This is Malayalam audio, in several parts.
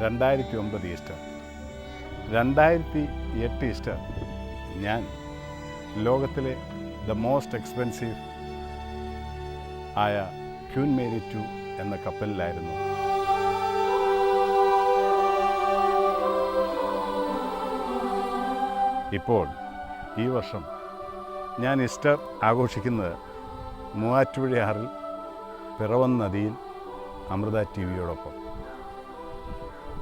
2009 ഈസ്റ്റർ, 2008 ഈസ്റ്റർ ഞാൻ ലോകത്തിലെ ദ മോസ്റ്റ് എക്സ്പെൻസീവ് ആയ ക്യൂൻ മേരി 2 എന്ന കപ്പലിലായിരുന്നു. ഇപ്പോൾ ഈ വർഷം ഞാൻ ഈസ്റ്റർ ആഘോഷിക്കുന്നത് മൂവാറ്റുപുഴയാറിൽ പിറവം നദിയിൽ അമൃത TV-യോടൊപ്പം.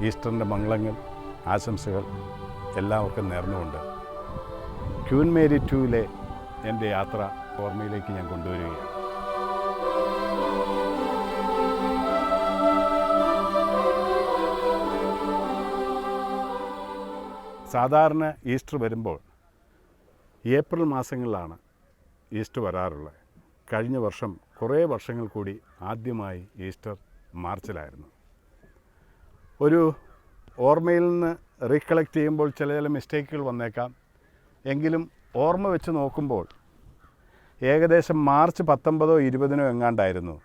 ഈസ്റ്ററിൻ്റെ മംഗളങ്ങൾ, ആശംസകൾ എല്ലാവർക്കും നേർന്നുകൊണ്ട് ക്യൂൻ മേരി 2-ലെ എൻ്റെ യാത്ര ഓർമ്മയിലേക്ക് ഞാൻ കൊണ്ടുവരികയാണ്. സാധാരണ ഈസ്റ്റർ വരുമ്പോൾ ഏപ്രിൽ മാസങ്ങളിലാണ് ഈസ്റ്റർ വരാറുള്ളത്. കഴിഞ്ഞ വർഷം കുറേ വർഷങ്ങൾ കൂടി ആദ്യമായി ഈസ്റ്റർ മാർച്ചിലായിരുന്നു. ഒരു ഓർമ്മയിൽ നിന്ന് റീകളക്ട് ചെയ്യുമ്പോൾ ചില മിസ്റ്റേക്കുകൾ വന്നേക്കാം. എങ്കിലും ഓർമ്മ വെച്ച് നോക്കുമ്പോൾ ഏകദേശം മാർച്ച് 19 20 എങ്ങാണ്ടായിരുന്നു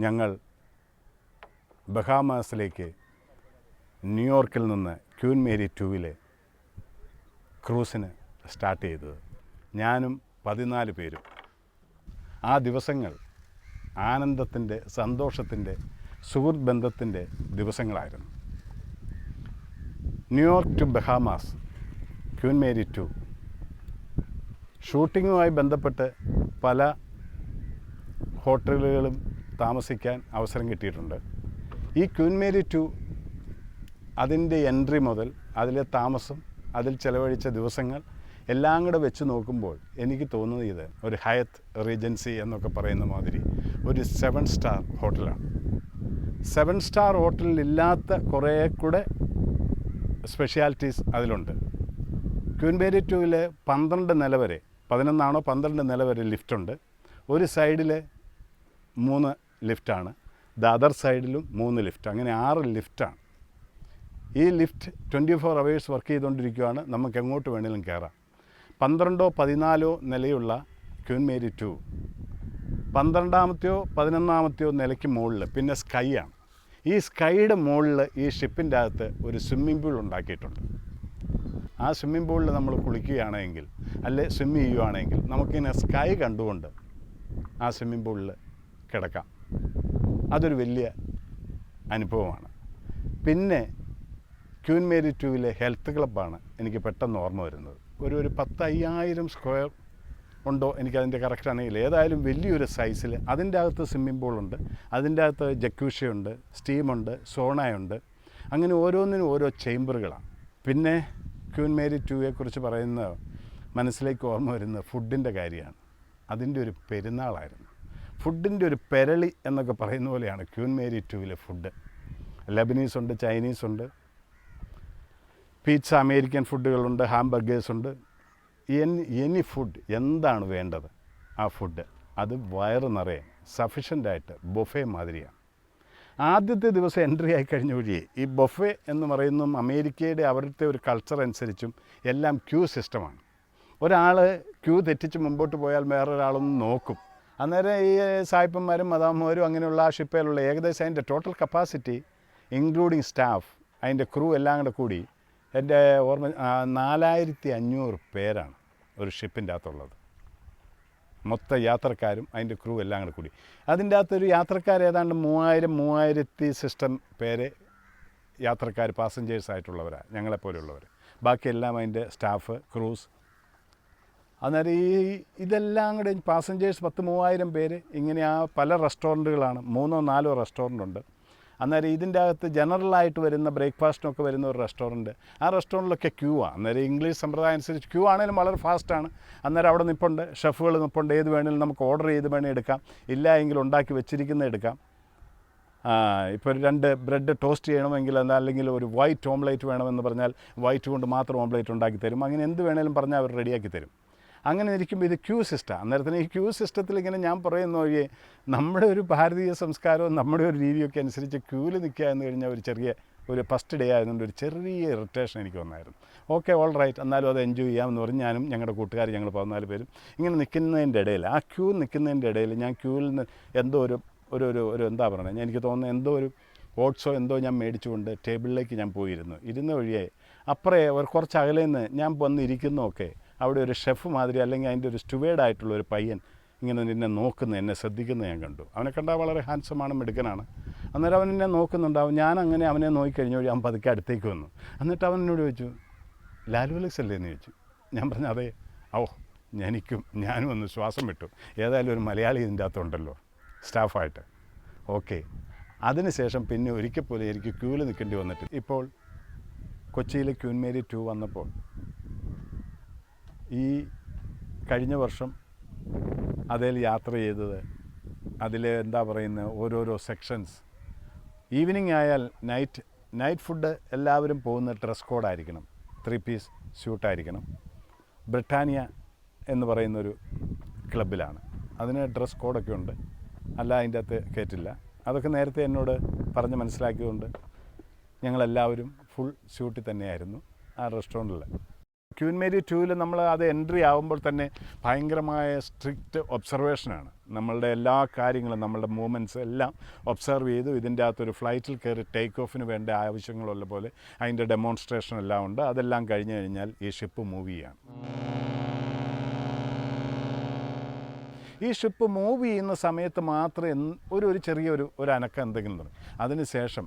ഞങ്ങൾ ബഹാമാസിലേക്ക് ന്യൂയോർക്കിൽ നിന്ന് ക്യൂൻ മേരി 2-ലെ ക്രൂസിന് സ്റ്റാർട്ട് ചെയ്തത്. ഞാനും 14 പേരും. ആ ദിവസങ്ങൾ ആനന്ദത്തിൻ്റെ, സന്തോഷത്തിൻ്റെ, സുഹൃത്ത് ബന്ധത്തിൻ്റെ ദിവസങ്ങളായിരുന്നു. New York to Bahamas Queen Mary 2 ഷൂട്ടിങ്ങുമായി ബന്ധപ്പെട്ട് പല ഹോട്ടലുകളും താമസിക്കാൻ അവസരം കിട്ടിയിട്ടുണ്ട്. ഈ ക്യൂൻ മേരി 2 അതിൻ്റെ എൻട്രി മുതൽ അതിലെ താമസം, അതിൽ ചെലവഴിച്ച ദിവസങ്ങൾ എല്ലാം കൂടെ വെച്ച് നോക്കുമ്പോൾ എനിക്ക് തോന്നുന്നത് ഇത് ഒരു ഹയത്ത് റീജൻസി എന്നൊക്കെ പറയുന്ന മാതിരി ഒരു 7 സ്റ്റാർ ഹോട്ടലാണ്. 7 സ്റ്റാർ ഹോട്ടലിലില്ലാത്ത കുറേ കൂടെ സ്പെഷ്യാലിറ്റീസ് അതിലുണ്ട്. ക്യൂൻ മേരി 2-ൽ 12 നില വരെ, 11 12 നില വരെ ലിഫ്റ്റുണ്ട്. ഒരു സൈഡിൽ 3 ലിഫ്റ്റാണ്, ദ അതർ സൈഡിലും 3 ലിഫ്റ്റ്, അങ്ങനെ 6 ലിഫ്റ്റാണ്. ഈ ലിഫ്റ്റ് 24 hours വർക്ക് ചെയ്തുകൊണ്ടിരിക്കുകയാണ്. നമുക്ക് എങ്ങോട്ട് വേണമെങ്കിലും കയറാം. 12 14 നിലയുള്ള ക്യൂൻ മേരി 2 12ാമത്തെയോ 11ാമത്തെയോ നിലയ്ക്ക് മുകളിൽ പിന്നെ സ്കൈ ആണ്. ഈ സ്കൈയുടെ മുകളിൽ ഈ ഷിപ്പിൻ്റെ അകത്ത് ഒരു സ്വിമ്മിംഗ് പൂൾ ഉണ്ടാക്കിയിട്ടുണ്ട്. ആ സ്വിമ്മിംഗ് പൂളിൽ നമ്മൾ കുളിക്കുകയാണെങ്കിൽ, അല്ലെ സ്വിമ്മ് ചെയ്യുകയാണെങ്കിൽ നമുക്കിങ്ങനെ സ്കൈ കണ്ടുകൊണ്ട് ആ സ്വിമ്മിംഗ് പൂളിൽ കിടക്കാം. അതൊരു വലിയ അനുഭവമാണ്. പിന്നെ ക്യൂൻ മേരി 2-ലെ ഹെൽത്ത് ക്ലബ്ബാണ് എനിക്ക് പെട്ടെന്ന് ഓർമ്മ വരുന്നത്. ഒരു 10,000 സ്ക്വയർ ഉണ്ടോ എനിക്കതിൻ്റെ കറക്റ്റ് ആണെങ്കിൽ, ഏതായാലും വലിയൊരു സൈസിൽ അതിൻ്റെ അകത്ത് സ്വിമ്മിംഗ് പൂളുണ്ട്, അതിൻ്റെ അകത്ത് ജക്യൂഷിയുണ്ട്, സ്റ്റീമുണ്ട്, സോണയുണ്ട്, അങ്ങനെ ഓരോന്നിനും ഓരോ ചേംബറുകളാണ്. പിന്നെ ക്യൂൻ മേരി 2-യെക്കുറിച്ച് പറയുന്ന മനസ്സിലേക്ക് ഓർമ്മ വരുന്ന ഫുഡിൻ്റെ കാര്യമാണ്. അതിൻ്റെ ഒരു പെരുന്നാളായിരുന്നു. ഫുഡിൻ്റെ ഒരു പെരളി എന്നൊക്കെ പറയുന്ന പോലെയാണ് ക്യൂൻ മേരി 2-ലെ ഫുഡ്. ലബനീസുണ്ട്, ചൈനീസുണ്ട്, പിസ്സ, അമേരിക്കൻ ഫുഡുകളുണ്ട്, ഹാംബർഗേഴ്സുണ്ട്. എനി ഫുഡ് എന്താണ് വേണ്ടത് ആ ഫുഡ് അത് വയറ് നിറയെ സഫിഷ്യൻ്റായിട്ട് ബൊഫെ മാതിരിയാണ്. ആദ്യത്തെ ദിവസം എൻട്രി ആയി കഴിഞ്ഞ വഴിയേ ഈ ബൊഫെ എന്ന് പറയുന്നതും അമേരിക്കയുടെ അവിടുത്തെ ഒരു കൾച്ചർ അനുസരിച്ചും എല്ലാം ക്യൂ സിസ്റ്റമാണ്. ഒരാൾ ക്യൂ തെറ്റിച്ച് മുമ്പോട്ട് പോയാൽ വേറൊരാളൊന്ന് നോക്കും. അന്നേരം ഈ സായിപ്പന്മാരും മദാമ്മമാരും അങ്ങനെയുള്ള ആ ഷിപ്പേലുള്ള ഏകദേശം അതിൻ്റെ ടോട്ടൽ കപ്പാസിറ്റി ഇൻക്ലൂഡിങ് സ്റ്റാഫ്, അതിൻ്റെ ക്രൂ എല്ലാം കൂടെ കൂടി എൻ്റെ ഓർമ്മ 4500 പേരാണ് ഒരു ഷിപ്പിൻ്റെ അകത്തുള്ളത്. മൊത്തം യാത്രക്കാരും അതിൻ്റെ ക്രൂ എല്ലാം കൂടെ കൂടി. അതിൻ്റെ അകത്തൊരു യാത്രക്കാർ ഏതാണ്ട് 3000 സിസ്റ്റം പേരെ യാത്രക്കാർ, പാസഞ്ചേഴ്സ് ആയിട്ടുള്ളവരാണ് ഞങ്ങളെപ്പോലെയുള്ളവർ. ബാക്കിയെല്ലാം അതിൻ്റെ സ്റ്റാഫ്, ക്രൂസ്. അന്നേരം ഇതെല്ലാം കൂടെ പാസഞ്ചേഴ്സ് 10,000 പേര് ഇങ്ങനെ ആ പല റെസ്റ്റോറൻറ്റുകളാണ്, 3 4 റെസ്റ്റോറൻ്റ് ഉണ്ട്. അന്നേരം ഇതിൻ്റെ അകത്ത് ജനറലായിട്ട് വരുന്ന ബ്രേക്ക്ഫാസ്റ്റിനൊക്കെ വരുന്ന ഒരു റെസ്റ്റോറൻറ്റ്, ആ റെസ്റ്റോറൻറ്റിലൊക്കെ ക്യൂ ആണ്. അന്നേരം ഇംഗ്ലീഷ് സമ്പ്രദായം അനുസരിച്ച് ക്യൂ ആണെങ്കിലും വളരെ ഫാസ്റ്റാണ്. അന്നേരം അവിടെ നിൽപ്പുണ്ട്, ഷെഫുകൾ നിൽപ്പുണ്ട്, ഏത് വേണമെങ്കിലും നമുക്ക് ഓർഡർ ചെയ്ത് വേണേൽ എടുക്കാം, ഇല്ല എങ്കിൽ ഉണ്ടാക്കി വെച്ചിരിക്കുന്നത് എടുക്കാം. ഇപ്പോൾ ഒരു 2 ബ്രെഡ് ടോസ്റ്റ് ചെയ്യണമെങ്കിൽ, അല്ലെങ്കിൽ ഒരു വൈറ്റ് ഓംലേറ്റ് വേണമെന്ന് പറഞ്ഞാൽ വൈറ്റ് കൊണ്ട് മാത്രം ഓംലേറ്റ് ഉണ്ടാക്കി തരും. അങ്ങനെ എന്ത് വേണേലും പറഞ്ഞാൽ അവർ റെഡിയാക്കി തരും. അങ്ങനെ ഇരിക്കുമ്പോൾ ഇത് ക്യൂ സിസ്റ്റമാണ്. അന്നേരത്തിന് ഈ ക്യൂ സിസ്റ്റത്തിൽ ഇങ്ങനെ ഞാൻ പറയുന്ന വഴിയേ നമ്മുടെ ഒരു ഭാരതീയ സംസ്കാരവും നമ്മുടെ ഒരു രീതിയൊക്കെ അനുസരിച്ച് ക്യൂവിൽ നിൽക്കുക എന്ന് കഴിഞ്ഞാൽ ഒരു ഫസ്റ്റ് ഡേ ആയതുകൊണ്ട് ഒരു ചെറിയ ഇറിറ്റേഷൻ എനിക്ക് വന്നായിരുന്നു. ഓക്കെ, ഓൾ റൈറ്റ്, എന്നാലും അത് എൻജോയ് ചെയ്യാമെന്ന് പറഞ്ഞ് ഞാനും ഞങ്ങളുടെ കൂട്ടുകാർ, ഞങ്ങൾ 14 പേരും ഇങ്ങനെ നിൽക്കുന്നതിൻ്റെ ഇടയിൽ, ആ ക്യൂ നിൽക്കുന്നതിൻ്റെ ഇടയിൽ ഞാൻ ക്യൂവിൽ നിന്ന് എന്തോ ഒരു എന്താ പറയുക, എനിക്ക് തോന്നുന്നത് എന്തോ ഒരു ഓട്സോ എന്തോ ഞാൻ മേടിച്ചുകൊണ്ട് ടേബിളിലേക്ക് ഞാൻ പോയിരുന്നു. ഇരുന്ന വഴിയെ അപ്പുറേ കുറച്ച് അകലേന്ന് ഞാൻ വന്നിരിക്കുന്നതൊക്കെ അവിടെ ഒരു ഷെഫ് മാതിരി അല്ലെങ്കിൽ അതിൻ്റെ ഒരു സ്റ്റുവേഡായിട്ടുള്ള ഒരു പയ്യൻ ഇങ്ങനെ നിന്നെ നോക്കുന്നു, എന്നെ ശ്രദ്ധിക്കുന്നത് ഞാൻ കണ്ടു. അവനെ കണ്ടാൽ വളരെ ഹാൻസമാണ്, മിടുക്കനാണ്. അന്നേരം അവൻ എന്നെ നോക്കുന്നുണ്ടാവും. ഞാൻ അങ്ങനെ അവനെ നോക്കിക്കഴിഞ്ഞ വഴി അവൻ പതുക്കെ അടുത്തേക്ക് വന്നു. എന്നിട്ട് അവൻ എന്നോട് ചോദിച്ചു, ലാലു അലക്സ് അല്ലേ എന്ന് ചോദിച്ചു. ഞാൻ പറഞ്ഞു അതെ. ഞാനും ഒന്ന് ശ്വാസം വിട്ടു. ഏതായാലും ഒരു മലയാളി ഇതിൻ്റെ അകത്തുണ്ടല്ലോ സ്റ്റാഫായിട്ട്. ഓക്കെ. അതിനുശേഷം പിന്നെ ഒരിക്കൽ പോലും എനിക്ക് ക്യൂവിൽ നിൽക്കേണ്ടി വന്നിട്ട്. ഇപ്പോൾ കൊച്ചിയിൽ ക്വീൻ മേരി 2 വന്നപ്പോൾ ഈ കഴിഞ്ഞ വർഷം അതിൽ യാത്ര ചെയ്തത്, അതിൽ എന്താ പറയുന്നത്, ഓരോരോ സെക്ഷൻസ്. ഈവനിങ് ആയാൽ നൈറ്റ് ഫുഡ് എല്ലാവരും പോകുന്ന ഡ്രസ് കോഡായിരിക്കണം, 3 പീസ് സ്യൂട്ടായിരിക്കണം. ബ്രിട്ടാനിയ എന്ന് പറയുന്നൊരു ക്ലബിലാണ്, അതിന് ഡ്രസ് കോഡൊക്കെ ഉണ്ട്, അല്ല അതിൻ്റെ അകത്ത് കയറ്റില്ല. അതൊക്കെ നേരത്തെ എന്നോട് പറഞ്ഞ് മനസ്സിലാക്കിയതുകൊണ്ട് ഞങ്ങളെല്ലാവരും ഫുൾ സ്യൂട്ടിൽ തന്നെയായിരുന്നു ആ റെസ്റ്റോറൻറ്റിൽ. ക്വീൻ മേരി 2 നമ്മൾ അത് എൻട്രി ആകുമ്പോൾ തന്നെ ഭയങ്കരമായ സ്ട്രിക്റ്റ് ഒബ്സർവേഷനാണ്. നമ്മളുടെ എല്ലാ കാര്യങ്ങളും, നമ്മളുടെ മൂവ്മെൻറ്റ്സ് എല്ലാം ഒബ്സർവ് ചെയ്തു. ഇതിൻ്റെ അകത്തൊരു ഫ്ലൈറ്റിൽ കയറി ടേക്ക് ഓഫിന് വേണ്ട ആവശ്യങ്ങളുള്ള പോലെ അതിൻ്റെ ഡെമോൺസ്ട്രേഷൻ എല്ലാം ഉണ്ട്. അതെല്ലാം കഴിഞ്ഞ് കഴിഞ്ഞാൽ ഈ ഷിപ്പ് മൂവ് ചെയ്യാണ്. ഈ ഷിപ്പ് മൂവ് ചെയ്യുന്ന സമയത്ത് മാത്രമേ ഒരു ചെറിയൊരു അനക്കം എന്തെങ്കിലും തുടങ്ങും. അതിനുശേഷം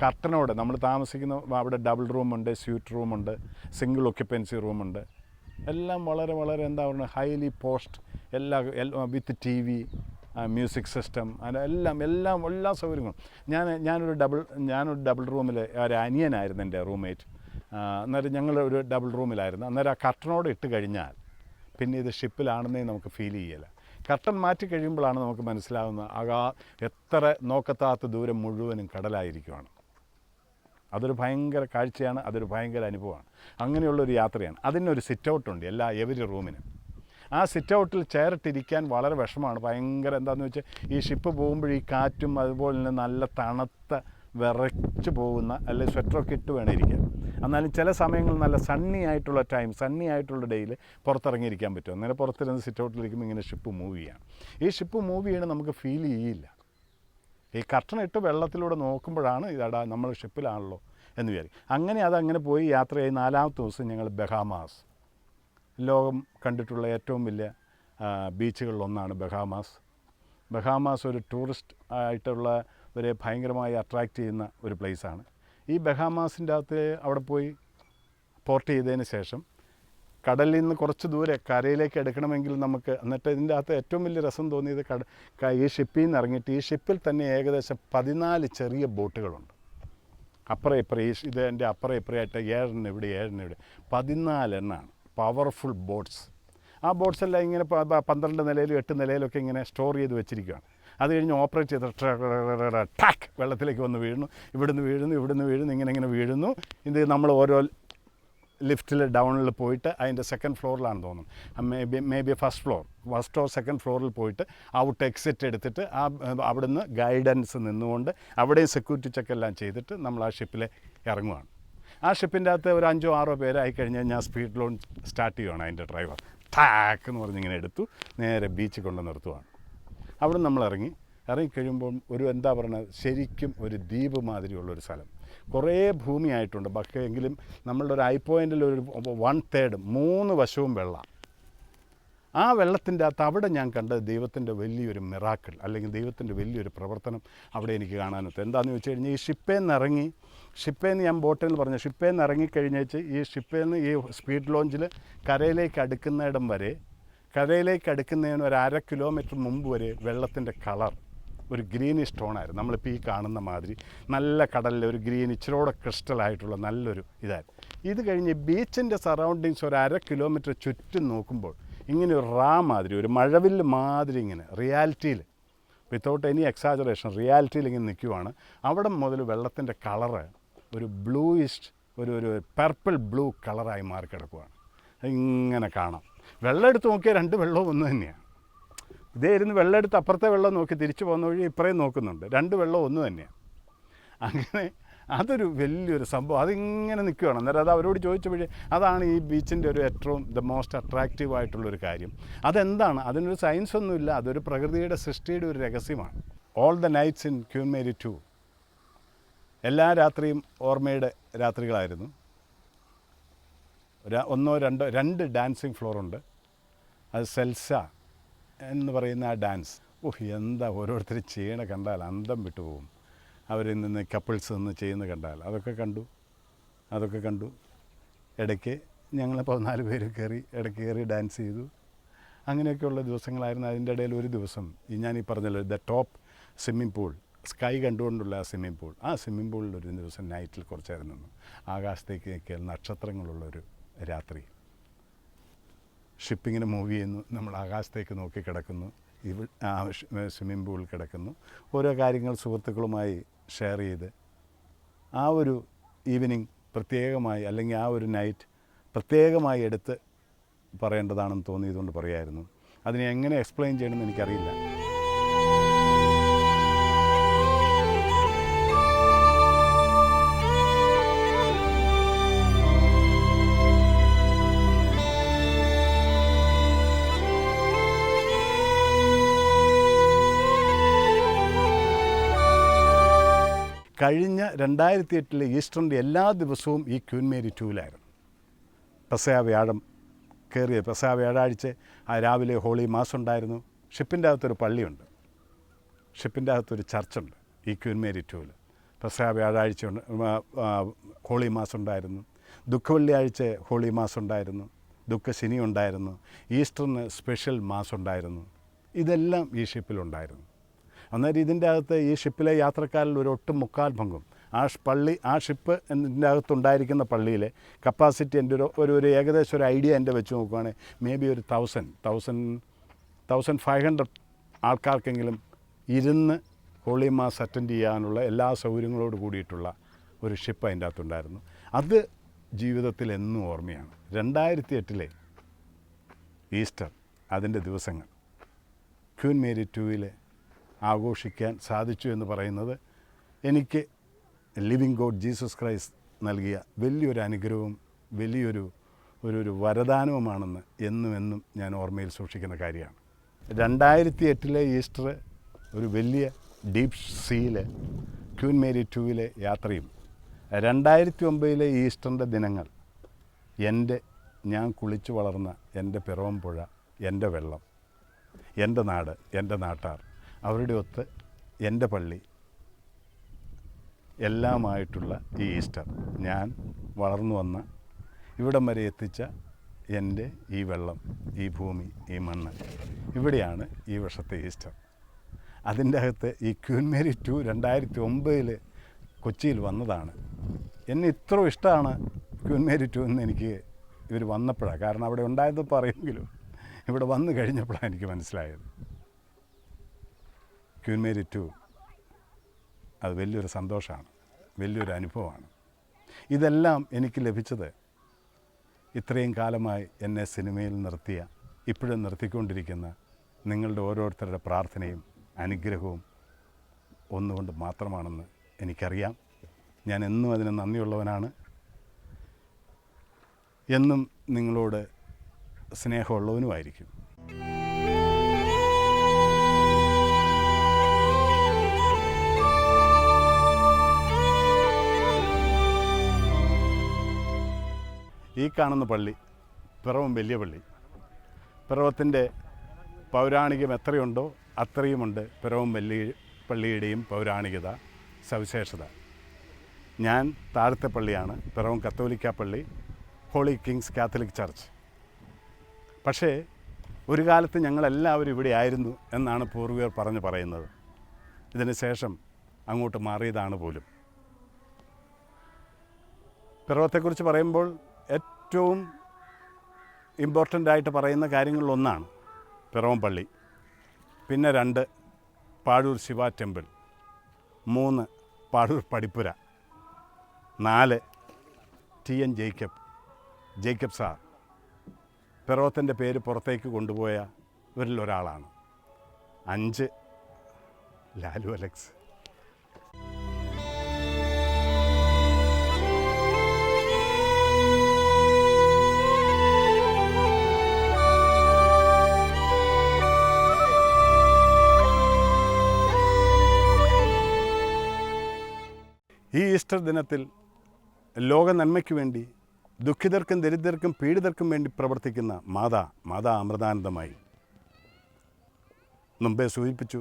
കർട്ടനോട് നമ്മൾ താമസിക്കുന്ന അവിടെ ഡബിൾ റൂമുണ്ട്, സ്വീറ്റ് റൂമുണ്ട്, സിംഗിൾ ഒക്യുപ്പൻസി റൂമുണ്ട്. എല്ലാം വളരെ വളരെ എന്താ പറയുക, ഹൈലി പോസ്റ്റ്, വിത്ത് TV, മ്യൂസിക് സിസ്റ്റം, എല്ലാ സൗകര്യങ്ങളും. ഞാനൊരു ഡബിൾ റൂമിൽ ഒരു അനിയനായിരുന്നു എൻ്റെ റൂംമേറ്റ്. അന്നേരം ഞങ്ങളൊരു ഡബിൾ റൂമിലായിരുന്നു. അന്നേരം ആ കർട്ടനോട് ഇട്ട് കഴിഞ്ഞാൽ പിന്നെ ഇത് ഷിപ്പിലാണെന്നേ നമുക്ക് ഫീൽ ചെയ്യില്ല. കർട്ടൻ മാറ്റി കഴിയുമ്പോഴാണ് നമുക്ക് മനസ്സിലാവുന്നത് എത്ര നോക്കത്താത്ത ദൂരം മുഴുവനും കടലായിരിക്കുവാണ്. അതൊരു ഭയങ്കര കാഴ്ചയാണ്, അതൊരു ഭയങ്കര അനുഭവമാണ്. അങ്ങനെയുള്ളൊരു യാത്രയാണ്. അതിനൊരു സിറ്റ് ഔട്ടുണ്ട് എവരി റൂമിനും. ആ സിറ്റ് ഔട്ടിൽ ചെയറിട്ടിരിക്കാൻ വളരെ വിഷമമാണ്. ഭയങ്കര എന്താണെന്ന് വെച്ചാൽ ഈ ഷിപ്പ് പോകുമ്പോൾ ഈ കാറ്റും അതുപോലെ തന്നെ നല്ല തണുത്ത വിറച്ച് പോകുന്ന, അല്ലെങ്കിൽ സ്വെറ്ററൊക്കെ ഇട്ട് വേണം ഇരിക്കാൻ. എന്നാലും ചില സമയങ്ങളിൽ നല്ല സണ്ണി ആയിട്ടുള്ള ഡേയിൽ പുറത്തിറങ്ങിയിരിക്കാൻ പറ്റും. അന്നേരം പുറത്തിരുന്ന് സിറ്റ് ഔട്ടിലിരിക്കുമ്പോൾ ഇങ്ങനെ ഷിപ്പ് മൂവ് ചെയ്യണം. ഈ ഷിപ്പ് മൂവ് ചെയ്യണം നമുക്ക് ഫീൽ ചെയ്യില്ല. ഈ കർട്ടൻ ഇട്ട് വെള്ളത്തിലൂടെ നോക്കുമ്പോഴാണ് ഇതാ നമ്മൾ ഷിപ്പിലാണല്ലോ എന്ന് വിചാരിക്കും. അതങ്ങനെ പോയി യാത്രയായി 4ാമത്തെ ദിവസം ഞങ്ങൾ ബഹാമാസ്, ലോകം കണ്ടിട്ടുള്ള ഏറ്റവും വലിയ ബീച്ചുകളിലൊന്നാണ് ബഹാമാസ് ഒരു ടൂറിസ്റ്റ് ആയിട്ടുള്ള ഒരു ഭയങ്കരമായി അട്രാക്റ്റ് ചെയ്യുന്ന ഒരു പ്ലേസാണ്. ഈ ബഹാമാസിൻ്റെ അകത്ത് അവിടെ പോയി പോർട്ട് ചെയ്തതിന് ശേഷം കടലിൽ നിന്ന് കുറച്ച് ദൂരെ കരയിലേക്ക് എടുക്കണമെങ്കിൽ നമുക്ക്, എന്നിട്ട് ഇതിൻ്റെ അകത്ത് ഏറ്റവും വലിയ രസം തോന്നിയത് ഈ ഷിപ്പിൽ നിന്ന് ഇറങ്ങിയിട്ട് ഈ ഷിപ്പിൽ തന്നെ ഏകദേശം 14 ചെറിയ ബോട്ടുകളുണ്ട്. അപ്പുറം ഇപ്പുറം ഇതിൻ്റെ അപ്പുറം ഇപ്പുറമായിട്ട് 7 ഇവിടെ 14 എണ്ണമാണ് പവർഫുൾ ബോട്ട്സ്. ആ ബോട്ട്സ് എല്ലാം ഇങ്ങനെ 12 നിലയിലും 8 നിലയിലൊക്കെ ഇങ്ങനെ സ്റ്റോർ ചെയ്ത് വെച്ചിരിക്കുകയാണ്. അത് കഴിഞ്ഞ് ഓപ്പറേറ്റ് ചെയ്ത് ടാക്ക് വെള്ളത്തിലേക്ക് വന്ന് വീഴുന്നു, ഇവിടുന്ന് വീഴുന്നു, ഇങ്ങനെ വീഴുന്നു. ഇത് നമ്മൾ ഓരോ ലിഫ്റ്റിൽ ഡൗണിൽ പോയിട്ട് അതിൻ്റെ 2nd ഫ്ലോറിലാണ് തോന്നുന്നു, മേ ബി ഫസ്റ്റോ 2nd ഫ്ലോറിൽ പോയിട്ട് ഔട്ട് എക്സിറ്റ് എടുത്തിട്ട് അവിടുന്ന് ഗൈഡൻസ് നിന്നുകൊണ്ട് അവിടെയും സെക്യൂരിറ്റി ചെക്കെല്ലാം ചെയ്തിട്ട് നമ്മൾ ആ ഷിപ്പിൽ ഇറങ്ങുകയാണ്. ആ ഷിപ്പിൻ്റെ അകത്ത് ഒരു 5-6 പേരായി കഴിഞ്ഞാൽ ഞാൻ സ്പീഡ് ലോൺ സ്റ്റാർട്ട് ചെയ്യുകയാണ്. അതിൻ്റെ ഡ്രൈവർ ടാക്ക് എന്ന് പറഞ്ഞിങ്ങനെ എടുത്തു നേരെ ബീച്ചിൽ കൊണ്ട് നിർത്തുവാണ്. അവിടെ നമ്മൾ ഇറങ്ങിക്കഴിയുമ്പം എന്താ പറയുന്നത്, ശരിക്കും ഒരു ദ്വീപ് മാതിരിയുള്ളൊരു സ്ഥലം. കുറേ ഭൂമിയായിട്ടുണ്ട്, പക്ഷേ എങ്കിലും നമ്മളുടെ ഒരു ഐ പോയിൻറ്റിൽ ഒരു 1/3 3 വശവും വെള്ളം. ആ വെള്ളത്തിൻ്റെ അകത്ത് അവിടെ ഞാൻ കണ്ടത് ദൈവത്തിൻ്റെ വലിയൊരു മിറാക്കിൾ, അല്ലെങ്കിൽ ദൈവത്തിൻ്റെ വലിയൊരു പ്രവർത്തനം അവിടെ എനിക്ക് കാണാനെത്തും. എന്താണെന്ന് വെച്ച് കഴിഞ്ഞാൽ ഈ ഷിപ്പേന്ന് ഞാൻ ബോട്ടിൽ പറഞ്ഞു, ഷിപ്പേന്ന് ഇറങ്ങിക്കഴിഞ്ഞേച്ച് ഈ ഷിപ്പേന്ന് ഈ സ്പീഡ് ലോഞ്ചിൽ കരയിലേക്ക് അടുക്കുന്നതിന് ഒരു 1/2 കിലോമീറ്റർ മുമ്പ് വരെ വെള്ളത്തിൻ്റെ കളർ ഒരു ഗ്രീനിഷ് ടോണായിരുന്നു. നമ്മളിപ്പോൾ ഈ കാണുന്ന മാതിരി നല്ല കടലിൽ ഒരു ഗ്രീൻ ഇച്ചിരോടെ ക്രിസ്റ്റലായിട്ടുള്ള നല്ലൊരു ഇതായിരുന്നു. ഇത് കഴിഞ്ഞ് ബീച്ചിൻ്റെ സറൗണ്ടിങ്സ് ഒരു 1/2 കിലോമീറ്റർ ചുറ്റും നോക്കുമ്പോൾ ഇങ്ങനെ ഒരു മാതിരി, ഒരു മഴവില്ല് മാതിരി ഇങ്ങനെ റിയാലിറ്റിയിൽ, വിത്തൗട്ട് എനി എക്സാജറേഷൻ, റിയാലിറ്റിയിൽ ഇങ്ങനെ നിൽക്കുവാണ്. അവിടെ മുതൽ വെള്ളത്തിൻ്റെ കളറ് ഒരു ബ്ലൂയിഷ് ഒരു പർപ്പിൾ ബ്ലൂ കളറായി മാറി കിടക്കുവാണ്. ഇങ്ങനെ കാണാം. വെള്ളം എടുത്ത് നോക്കിയാൽ 2 വെള്ളവും ഒന്ന് തന്നെയാണ്. ഇതേ ഇരുന്ന് വെള്ളം എടുത്ത് അപ്പുറത്തെ വെള്ളം നോക്കി തിരിച്ചു പോകുന്ന വഴി ഇപ്പുറയും നോക്കുന്നുണ്ട്, 2 വെള്ളം ഒന്ന് തന്നെയാണ്. അങ്ങനെ അതൊരു വലിയൊരു സംഭവം. അതിങ്ങനെ നിൽക്കുകയാണ്. അന്നേരം അത് അവരോട് ചോദിച്ചപ്പോഴേ അതാണ് ഈ ബീച്ചിൻ്റെ ഒരു ഏറ്റവും മോസ്റ്റ് അട്രാക്റ്റീവ് ആയിട്ടുള്ളൊരു കാര്യം. അതെന്താണ്? അതിനൊരു സയൻസ് ഒന്നുമില്ല, അതൊരു പ്രകൃതിയുടെ സൃഷ്ടിയുടെ ഒരു രഹസ്യമാണ്. All the nights in Queen Mary 2 എല്ലാ രാത്രിയും ഓർമ്മയുടെ രാത്രികളായിരുന്നു. ഒന്നോ രണ്ടോ 2 ഡാൻസിങ് ഫ്ലോറുണ്ട്. അത് സെൽസ എന്ന് പറയുന്ന ആ ഡാൻസ്, എന്താ ഓരോരുത്തർ ചെയ്യണ കണ്ടാൽ അന്തം വിട്ടുപോകും. അവരിൽ നിന്ന് കപ്പിൾസ് നിന്ന് ചെയ്യുന്ന കണ്ടാൽ അതൊക്കെ കണ്ടു. ഇടയ്ക്ക് ഞങ്ങൾ 14 പേര് കയറി ഡാൻസ് ചെയ്തു. അങ്ങനെയൊക്കെയുള്ള ദിവസങ്ങളായിരുന്നു. അതിൻ്റെ ഇടയിൽ ഒരു ദിവസം ഞാനീ പറഞ്ഞല്ലോ, the top swimming pool, sky കണ്ടുകൊണ്ടുള്ള ആ സ്വിമ്മിംഗ് പൂളിൽ ഒരു ദിവസം നൈറ്റിൽ കുറച്ച് നേരം നിന്നു. ആകാശത്തേക്ക് നോക്കിയാൽ നക്ഷത്രങ്ങളുള്ളൊരു രാത്രി. ഷിപ്പിങ്ങിന് മൂവ് ചെയ്യുന്നു, നമ്മൾ ആകാശത്തേക്ക് നോക്കി കിടക്കുന്നു, സ്വിമ്മിംഗ് പൂളിൽ കിടക്കുന്നു. ഓരോ കാര്യങ്ങൾ സുഹൃത്തുക്കളുമായി ഷെയർ ചെയ്ത് ആ ഒരു ഈവനിങ് പ്രത്യേകമായി, അല്ലെങ്കിൽ ആ ഒരു നൈറ്റ് പ്രത്യേകമായി എടുത്ത് പറയേണ്ടതാണെന്ന് തോന്നിയതുകൊണ്ട് പറയായിരുന്നു. അതിനെ എങ്ങനെ എക്സ്പ്ലെയിൻ ചെയ്യണമെന്ന് എനിക്കറിയില്ല. കഴിഞ്ഞ 2008 ഈസ്റ്ററിൻ്റെ എല്ലാ ദിവസവും ഈ ക്വീൻ മേരി 2-ലായിരുന്നു. പെസഹ വ്യാഴം കയറിയ പെസഹ വ്യാഴാഴ്ച രാവിലെ ഹോളി മാസ് ഉണ്ടായിരുന്നു. ഷിപ്പിൻ്റെ അകത്തൊരു പള്ളിയുണ്ട്, ഷിപ്പിൻ്റെ അകത്തൊരു ചർച്ചുണ്ട് ഈ ക്വീൻ മേരി 2-ൽ. പെസഹ വ്യാഴാഴ്ച ഹോളി മാസ് ഉണ്ടായിരുന്നു. ദുഃഖവെള്ളിയാഴ്ച ഹോളി മാസ് ഉണ്ടായിരുന്നു. ദുഃഖശനി ഉണ്ടായിരുന്നു. ഈസ്റ്ററിന് സ്പെഷ്യൽ മാസ് ഉണ്ടായിരുന്നു. ഇതെല്ലാം ഈ ഷിപ്പിലുണ്ടായിരുന്നു. അന്നേരം ഇതിൻ്റെ അകത്ത് ഈ ഷിപ്പിലെ യാത്രക്കാരിൽ ഒരു ഒട്ടും മുക്കാൽ പങ്കും ആ ഷിപ്പ് ഇതിൻ്റെ അകത്തുണ്ടായിരിക്കുന്ന പള്ളിയിലെ കപ്പാസിറ്റി എൻ്റെ ഒരു ഏകദേശം ഒരു ഐഡിയ എൻ്റെ വെച്ച് നോക്കുകയാണെങ്കിൽ മേ ബി ഒരു 1500 ആൾക്കാർക്കെങ്കിലും ഇരുന്ന് ഹോളി മാസ് അറ്റൻഡ് ചെയ്യാനുള്ള എല്ലാ സൗകര്യങ്ങളോട് കൂടിയിട്ടുള്ള ഒരു ഷിപ്പ് അതിൻ്റെ അകത്തുണ്ടായിരുന്നു. അത് ജീവിതത്തിൽ എന്നും ഓർമ്മയാണ്. 2008 ഈസ്റ്റർ, അതിൻ്റെ ദിവസങ്ങൾ ക്വീൻ മേരി 2-ൽ ആഘോഷിക്കാൻ സാധിച്ചു എന്ന് പറയുന്നത് എനിക്ക് ലിവിങ് ഗോഡ് ജീസസ് ക്രൈസ്റ്റ് നൽകിയ വലിയൊരു അനുഗ്രഹവും വലിയൊരു വരദാനവുമാണെന്ന് എന്നും ഞാൻ ഓർമ്മയിൽ സൂക്ഷിക്കുന്ന കാര്യമാണ്. 2008 ഈസ്റ്റർ ഒരു വലിയ ഡീപ് സീയിൽ ക്വീൻ മേരി 2-ലെ യാത്രയും 2009 ഈസ്റ്ററിൻ്റെ ദിനങ്ങൾ ഞാൻ കുളിച്ചു വളർന്ന എൻ്റെ പിറവം പുഴ, എൻ്റെ വെള്ളം, എൻ്റെ നാട്, എൻ്റെ നാട്ടാർ, അവരുടെ ഒത്ത് എൻ്റെ പള്ളി എല്ലാമായിട്ടുള്ള ഈ ഈസ്റ്റർ, ഞാൻ വളർന്നു വന്ന ഇവിടം വരെ എത്തിച്ച എൻ്റെ ഈ വെള്ളം, ഈ ഭൂമി, ഈ മണ്ണ്, ഇവിടെയാണ് ഈ വർഷത്തെ ഈസ്റ്റർ. അതിൻ്റെ അകത്ത് ഈ ക്വീൻ മേരി 2 2009 കൊച്ചിയിൽ വന്നതാണ്. എന്നെ ഇത്ര ഇഷ്ടമാണ് ക്വീൻ മേരി 2 എന്ന് എനിക്ക് ഇവർ വന്നപ്പോഴാണ്. കാരണം അവിടെ ഉണ്ടായത് പറയുമെങ്കിലും ഇവിടെ വന്നു കഴിഞ്ഞപ്പോഴാണ് എനിക്ക് മനസ്സിലായത്. ക്വീൻ മേരി 2 അത് വലിയൊരു സന്തോഷമാണ്, വലിയൊരു അനുഭവമാണ്. ഇതെല്ലാം എനിക്ക് ലഭിച്ചത് ഇത്രയും കാലമായി എന്നെ സിനിമയിൽ നിർത്തിയ, ഇപ്പോഴും നിർത്തിക്കൊണ്ടിരിക്കുന്ന നിങ്ങളുടെ ഓരോരുത്തരുടെ പ്രാർത്ഥനയും അനുഗ്രഹവും ഒന്നുകൊണ്ട് മാത്രമാണെന്ന് എനിക്കറിയാം. ഞാൻ എന്നും അതിന് നന്ദിയുള്ളവനാണ്. എന്നും നിങ്ങളോട് സ്നേഹമുള്ളവനുമായിരിക്കും. ഈ കാണുന്ന പള്ളി പിറവം വലിയ പള്ളി. പിറവത്തിൻ്റെ പൗരാണികം എത്രയുണ്ടോ അത്രയുമുണ്ട് പിറവം വലിയ പള്ളിയുടെയും പൗരാണികത, സവിശേഷത. ഞാൻ താഴത്തെ പള്ളിയാണ്, പിറവം കത്തോലിക്ക പള്ളി, ഹോളി കിങ്സ് കാത്തലിക് ചർച്ച്. പക്ഷേ ഒരു കാലത്ത് ഞങ്ങളെല്ലാവരും ഇവിടെ ആയിരുന്നു എന്നാണ് പൂർവികർ പറയുന്നത്. ഇതിന് ശേഷം അങ്ങോട്ട് മാറിയതാണ് പോലും. പിറവത്തെക്കുറിച്ച് പറയുമ്പോൾ ഏറ്റവും ഇമ്പോർട്ടൻ്റായിട്ട് പറയുന്ന കാര്യങ്ങളിലൊന്നാണ് പിറവം പള്ളി. പിന്നെ 2 പാഴൂർ ശിവ ടെമ്പിൾ, 3 പാഴൂർ പടിപ്പുര, 4 TN ജേക്കബ് സാർ, പിറവത്തിൻ്റെ പേര് പുറത്തേക്ക് കൊണ്ടുപോയ ഇവരിൽ ഒരാളാണ്. 5 ലാലു അലക്സ്. ഈ ഈസ്റ്റർ ദിനത്തിൽ ലോക നന്മയ്ക്ക് വേണ്ടി ദുഃഖിതർക്കും ദരിദ്രർക്കും പീഡിതർക്കും വേണ്ടി പ്രവർത്തിക്കുന്ന മാതാ അമൃതാനന്ദമായി മുമ്പേ സൂചിപ്പിച്ചു.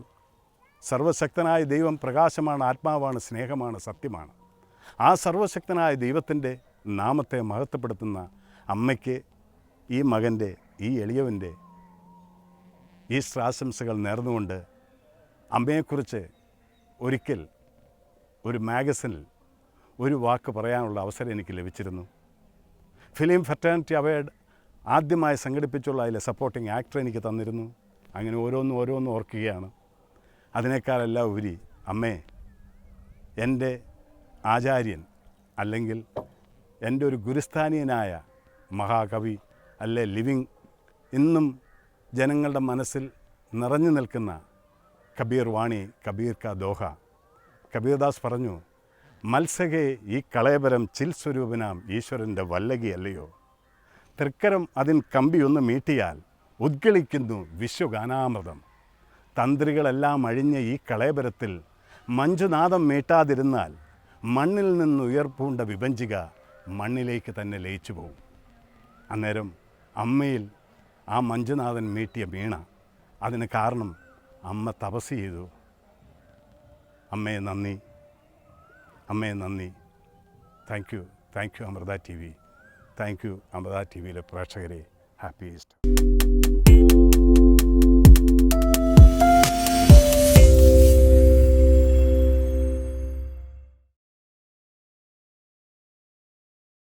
സർവശക്തനായ ദൈവം പ്രകാശമാണ്, ആത്മാവാണ്, സ്നേഹമാണ്, സത്യമാണ്. ആ സർവശക്തനായ ദൈവത്തിൻ്റെ നാമത്തെ മഹത്വപ്പെടുത്തുന്ന അമ്മയ്ക്ക് ഈ മകൻ്റെ, ഈ എളിയവൻ്റെ ഈസ്റ്റർ ആശംസകൾ നേർന്നുകൊണ്ട് അമ്മയെക്കുറിച്ച് ഒരിക്കൽ ഒരു മാഗസിനിൽ ഒരു വാക്ക് പറയാനുള്ള അവസരം എനിക്ക് ലഭിച്ചിരുന്നു. ഫിലിം ഫെറ്റേണിറ്റി അവാർഡ് ആദ്യമായി സംഘടിപ്പിച്ചുള്ള അതിലെ സപ്പോർട്ടിംഗ് ആക്ടർ എനിക്ക് തന്നിരുന്നു. അങ്ങനെ ഓരോന്നും ഓർക്കുകയാണ്. അതിനേക്കാളെല്ലാം ഉപരി അമ്മേ, എൻ്റെ ആചാര്യൻ അല്ലെങ്കിൽ എൻ്റെ ഒരു ഗുരുസ്ഥാനീയനായ മഹാകവി അല്ലെ ലിവിങ് ഇന്നും ജനങ്ങളുടെ മനസ്സിൽ നിറഞ്ഞു നിൽക്കുന്ന കബീർ വാണി, കബീർ കാ ദോഹ. കബീർദാസ് പറഞ്ഞു, മത്സകെ ഈ കളയപരം ചിൽ സ്വരൂപനാം ഈശ്വരൻ്റെ വല്ലകിയല്ലയോ. തൃക്കരം അതിൻ കമ്പിയൊന്ന് മീട്ടിയാൽ ഉദ്ഗളിക്കുന്നു വിശ്വഗാനാമൃതം. തന്ത്രികളെല്ലാം അഴിഞ്ഞ ഈ കളയപരത്തിൽ മഞ്ജുനാദം മീട്ടാതിരുന്നാൽ മണ്ണിൽ നിന്നുയർപ്പൂണ്ട വിഭജിക മണ്ണിലേക്ക് തന്നെ ലയിച്ചു പോകും. അന്നേരം അമ്മയിൽ ആ മഞ്ജുനാഥൻ മീട്ടിയ വീണ, അതിന് കാരണം അമ്മ തപസ് ചെയ്തു. അമ്മയെ നന്ദി. Thank you Amrita TV. Thank you Amrita TVയിലെ പ്രേക്ഷകരെ. Happy Easter.